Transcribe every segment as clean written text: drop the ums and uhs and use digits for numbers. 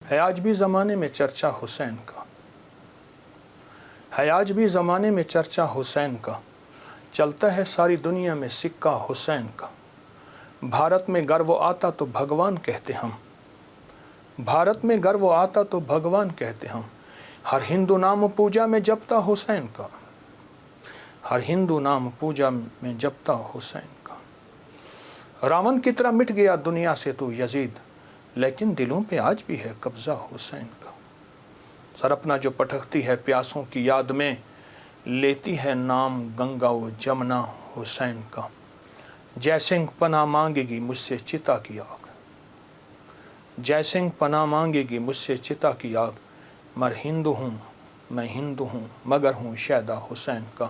ہے آج بھی زمانے میں چرچا حسین کا، ہے آج بھی زمانے میں چرچا حسین کا، چلتا ہے ساری دنیا میں سکہ حسین کا۔ بھارت میں گر وہ آتا تو بھگوان کہتے ہم، بھارت میں گر وہ آتا تو بھگوان کہتے ہم۔ ہر ہندو نام پوجا میں جپتا حسین کا، ہر ہندو نام پوجا میں جپتا حسین کا۔ راون کی طرح مٹ گیا دنیا سے تو یزید، لیکن دلوں پہ آج بھی ہے قبضہ حسین کا۔ سر اپنا جو پٹکتی ہے پیاسوں کی یاد میں، لیتی ہے نام گنگا و جمنا حسین کا۔ جے سنگھ پناہ مانگے گی مجھ سے چتا کی آگ، جے سنگھ پناہ مانگے گی مجھ سے چتا کی آگ۔ مر ہندو ہوں میں ہندو ہوں مگر ہوں شیدا حسین کا،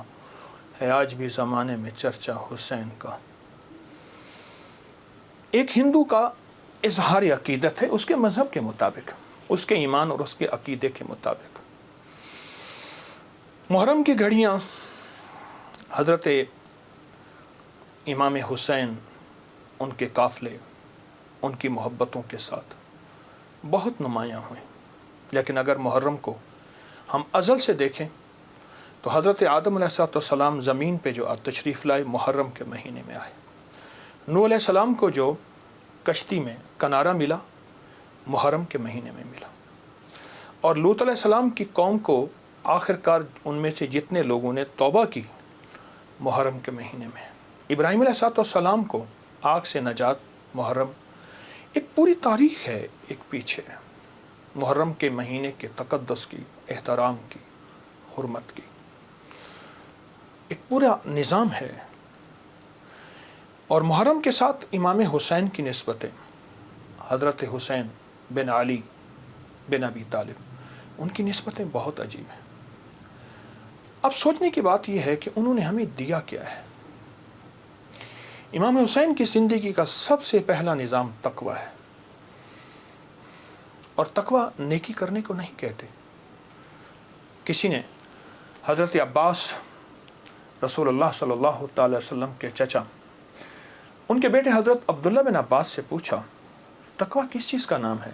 ہے آج بھی زمانے میں چرچا حسین کا۔ ایک ہندو کا اظہار عقیدت ہے اس کے مذہب کے مطابق، اس کے ایمان اور اس کے عقیدے کے مطابق۔ محرم کی گھڑیاں حضرت امام حسین، ان کے قافلے، ان کی محبتوں کے ساتھ بہت نمایاں ہوئیں، لیکن اگر محرم کو ہم ازل سے دیکھیں تو حضرت آدم علیہ السلام زمین پہ جو تشریف لائے محرم کے مہینے میں آئے۔ نوح علیہ السلام کو جو کشتی میں کنارہ ملا محرم کے مہینے میں ملا، اور لوط علیہ السلام کی قوم کو آخر کار ان میں سے جتنے لوگوں نے توبہ کی محرم کے مہینے میں۔ ابراہیم علیہ السلام کو آگ سے نجات محرم، ایک پوری تاریخ ہے ایک پیچھے محرم کے مہینے کے تقدس کی، احترام کی، حرمت کی، ایک پورا نظام ہے۔ اور محرم کے ساتھ امام حسین کی نسبتیں، حضرت حسین بن علی بن ابی طالب، ان کی نسبتیں بہت عجیب ہیں۔ اب سوچنے کی بات یہ ہے کہ انہوں نے ہمیں دیا کیا ہے۔ امام حسین کی زندگی کا سب سے پہلا نظام تقویٰ ہے، اور تقویٰ نیکی کرنے کو نہیں کہتے۔ کسی نے حضرت عباس رسول اللہ صلی اللہ تعالی وسلم کے چچا، ان کے بیٹے حضرت عبداللہ بن عباس سے پوچھا تقویٰ کس چیز کا نام ہے؟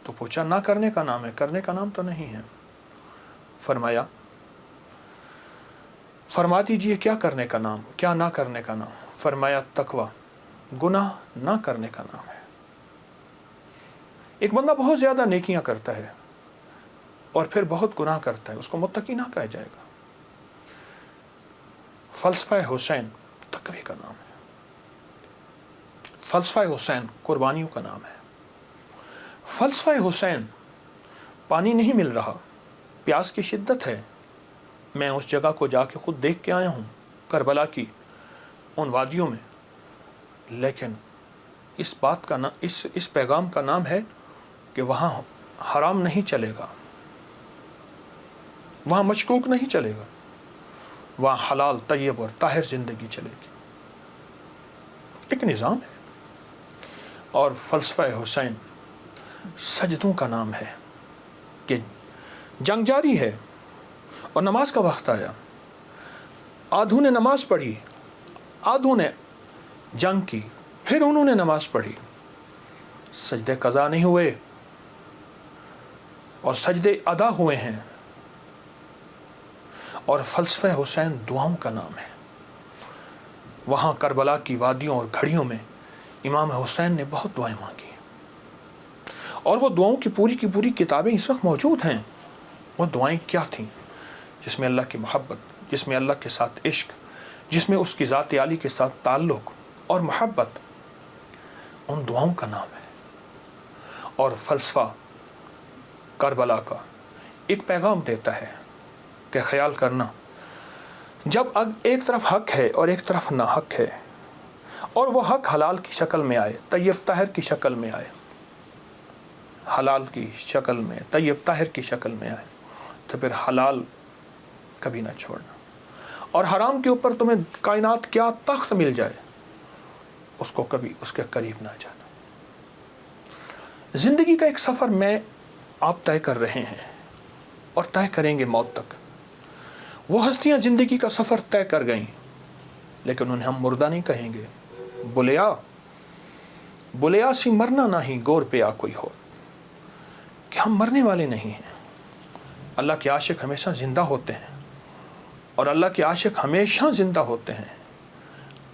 تو پوچھا نہ کرنے کا نام ہے، کرنے کا نام تو نہیں ہے۔ فرما دیجئے کیا کرنے کا نام، کیا نہ کرنے کا نام؟ فرمایا تقویٰ گناہ نہ کرنے کا نام ہے۔ ایک بندہ بہت زیادہ نیکیاں کرتا ہے اور پھر بہت گناہ کرتا ہے، اس کو متقی نہ کہا جائے گا۔ فلسفہ حسین تقوی کا نام ہے، فلسفہ حسین قربانیوں کا نام ہے۔ فلسفہ حسین پانی نہیں مل رہا، پیاس کی شدت ہے، میں اس جگہ کو جا کے خود دیکھ کے آیا ہوں، کربلا کی ان وادیوں میں، لیکن اس بات کا اس پیغام کا نام ہے کہ وہاں حرام نہیں چلے گا، وہاں مشکوک نہیں چلے گا، وہاں حلال طیب اور طاہر زندگی چلے گی۔ ایک نظام ہے۔ اور فلسفہ حسین سجدوں کا نام ہے کہ جنگ جاری ہے اور نماز کا وقت آیا، آدھوں نے نماز پڑھی، آدھوں نے جنگ کی، پھر انہوں نے نماز پڑھی، سجدے قضا نہیں ہوئے اور سجدے ادا ہوئے ہیں۔ اور فلسفہ حسین دعاؤں کا نام ہے۔ وہاں کربلا کی وادیوں اور گھڑیوں میں امام حسین نے بہت دعائیں مانگی، اور وہ دعاؤں کی پوری کتابیں اس وقت موجود ہیں۔ وہ دعائیں کیا تھیں؟ جس میں اللہ کی محبت، جس میں اللہ کے ساتھ عشق، جس میں اس کی ذات عالی کے ساتھ تعلق اور محبت، ان دعاؤں کا نام ہے۔ اور فلسفہ کربلا کا ایک پیغام دیتا ہے کہ خیال کرنا، جب ایک طرف حق ہے اور ایک طرف نہ حق ہے، اور وہ حق حلال کی شکل میں آئے، طیب طاہر کی شکل میں آئے، حلال کی شکل میں، طیب طاہر کی شکل میں آئے، تو پھر حلال کبھی نہ چھوڑنا، اور حرام کے اوپر تمہیں کائنات کیا تخت مل جائے، اس کو کبھی اس کے قریب نہ جانا۔ زندگی کا ایک سفر میں آپ طے کر رہے ہیں اور طے کریں گے موت تک۔ وہ ہستیاں زندگی کا سفر طے کر گئیں، لیکن انہیں ہم مردہ نہیں کہیں گے۔ بولیا बुलियासी मरना नहीं गोर पे आ कोई हो, कि हम मरने वाले नहीं हैं। अल्लाह के आशिक हमेशा ज़िंदा होते हैं और अल्लाह के आशिक हमेशा ज़िंदा होते हैं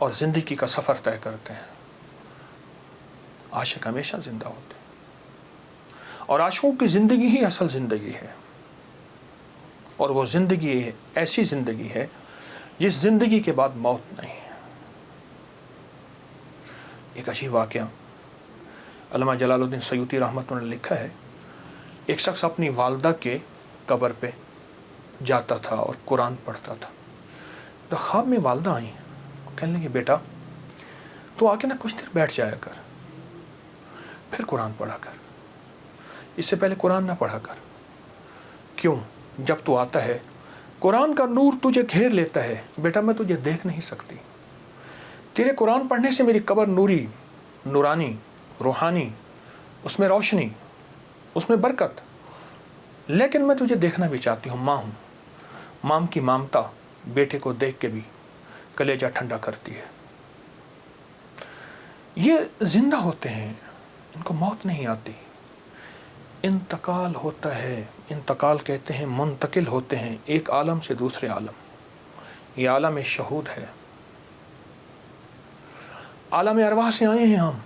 और ज़िंदगी का सफ़र तय करते हैं। आशिक हमेशा ज़िंदा होते हैं और आशिकों की ज़िंदगी ही असल ज़िंदगी है। और वो ज़िंदगी ऐसी ज़िंदगी है जिस ज़िंदगी के बाद मौत नहीं है। एक अजीब वाक़या अल्लामा जलालुद्दीन सयूती रहमतुल्लाह ने लिखा है, एक शख्स अपनी वालदा के कब्र पे जाता था और कुरान पढ़ता था। तो ख्वाब में वालदा आई, कहने लगी, बेटा तो आके ना कुछ देर बैठ जाया कर, फिर कुरान पढ़ा कर, इससे पहले कुरान ना पढ़ा कर। क्यों? जब तू आता है कुरान का नूर तुझे घेर लेता है। बेटा मैं तुझे देख नहीं सकती, तेरे कुरान पढ़ने से मेरी कब्र नूरी, नूरानी, रूहानी, उसमें रोशनी, उसमें बरकत। लेकिन मैं तुझे देखना भी चाहती हूँ। माँ हूँ, माँ की ममता बेटे को देख के भी कलेजा ठंडा करती है। ये जिंदा होते हैं, इनको मौत नहीं आती। इंतकाल होता है, इंतकाल कहते हैं, मुंतकिल होते हैं एक आलम से दूसरे आलम। ये आलम शहूद है, आलम अरवाह से आए हैं हम,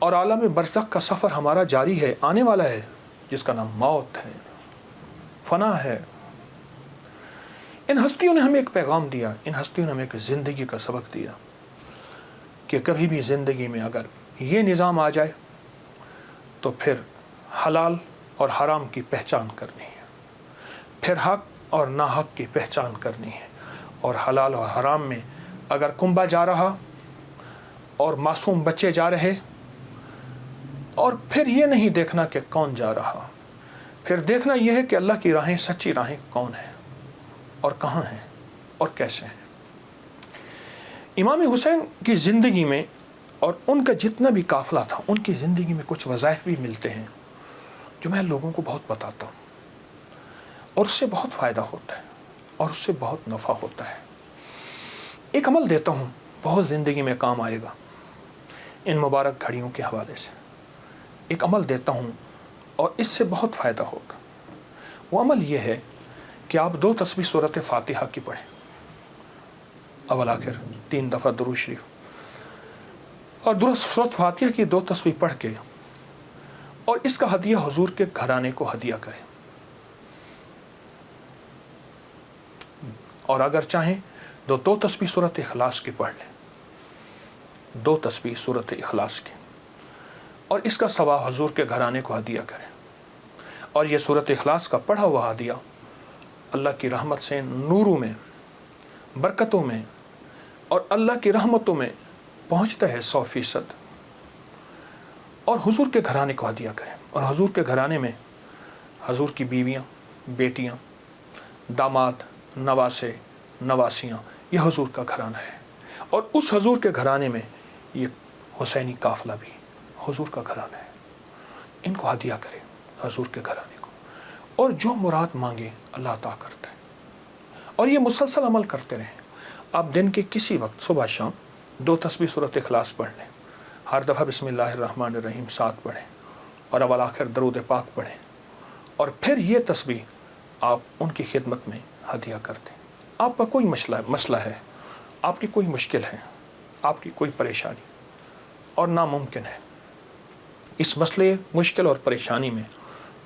और आलम बरज़ख का सफ़र हमारा जारी है, आने वाला है, जिसका नाम मौत है, फना है। इन हस्तियों ने हमें एक पैगाम दिया, इन हस्तियों ने हमें एक ज़िंदगी का सबक दिया कि कभी भी ज़िंदगी में अगर ये निज़ाम आ जाए तो फिर हलाल और हराम की पहचान करनी है, फिर हक और नाहक की पहचान करनी है। और हलाल और हराम में अगर कुंबा जा रहा और मासूम बच्चे जा रहे, और फिर ये नहीं देखना कि कौन जा रहा, फिर देखना यह है कि अल्लाह की राहें, सच्ची राहें कौन है और कहाँ हैं और कैसे हैं। इमाम हुसैन की ज़िंदगी में और उनका जितना भी काफ़िला था, उनकी ज़िंदगी में कुछ वज़ाइफ भी मिलते हैं जो मैं लोगों को बहुत बताता हूँ, और उससे बहुत फ़ायदा होता है और उससे बहुत नफ़ा होता है। एक अमल देता हूँ, बहुत ज़िंदगी में काम आएगा। इन मुबारक घड़ियों के हवाले से एक अमल देता हूँ और इससे बहुत फ़ायदा होगा। वो अमल ये है कि आप 2 तस्बीह सूरत फ़ातिहा की पढ़ें, अवल आखिर 3 दफ़ा दुरूद शरीफ, और सूरत फ़ातिहा की 2 तस्बीह पढ़ के और इसका हदिया हुजूर के घराने को हदिया करें। और अगर चाहें तो 2 तस्बीह सूरत इखलास की पढ़ लें, 2 तस्बीह सूरत इखलास की, और इसका सवाब हुजूर के घराने को हदिया करें। और ये सूरत इखलास का पढ़ा हुआ हदिया अल्लाह की रहमत से नूरों में, बरकतों में और अल्लाह की रहमतों में पहुँचता है 100%। और हुजूर के घराने को हदिया करें। और हुजूर के घराने में हुजूर की बीवियाँ, बेटियाँ, दामाद, नवासे, नवासियाँ, ये हुजूर का घराना है। और उस हुजूर के घराने में ये हुसैनी काफ़िला भी हुजूर का घराना है। इनको हदिया करें हुजूर के घराने को, और जो मुराद मांगे अल्लाह अता करता है। और ये मुसलसल अमल करते रहें। आप दिन के किसी वक्त सुबह शाम 2 तस्बीह सूरत इखलास पढ़ लें, हर दफ़ा बिस्मिल्लाहिर्रहमानिर्रहीम 7 पढ़ें और अवल आखिर दरूद पाक पढ़ें, और फिर ये तस्बीह आप उनकी खिदमत में हदिया कर दें। आपका कोई मसला है, आपकी कोई मुश्किल है, आपकी कोई परेशानी और नामुमकिन है, इस मसले, मुश्किल और परेशानी में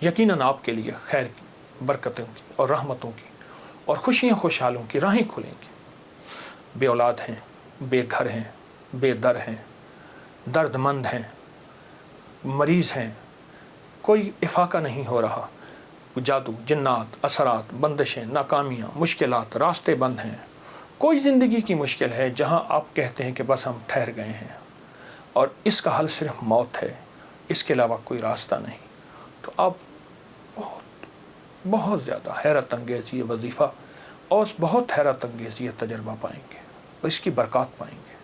यकीनन आपके लिए खैर की, बरकतों की और रहमतों की और खुशियाँ खुशहालों की राहें खुलेंगी। बे औलाद हैं, बेघर हैं, बेदर हैं, दर्दमंद हैं, मरीज़ हैं, कोई इफाका नहीं हो रहा, जादू, जिन्नात, असरात, बंदिशें, नाकामियाँ, मुश्किलात, रास्ते बंद हैं, कोई ज़िंदगी की मुश्किल है जहाँ आप कहते हैं कि बस हम ठहर गए हैं और इसका हल सिर्फ मौत है, इसके अलावा कोई रास्ता नहीं, तो आप बहुत ज़्यादा हैरत अंगेज़ ये वजीफ़ा और बहुत हैरत अंगेज़ ये तजर्बा पाएंगे और इसकी बरकत पाएंगे।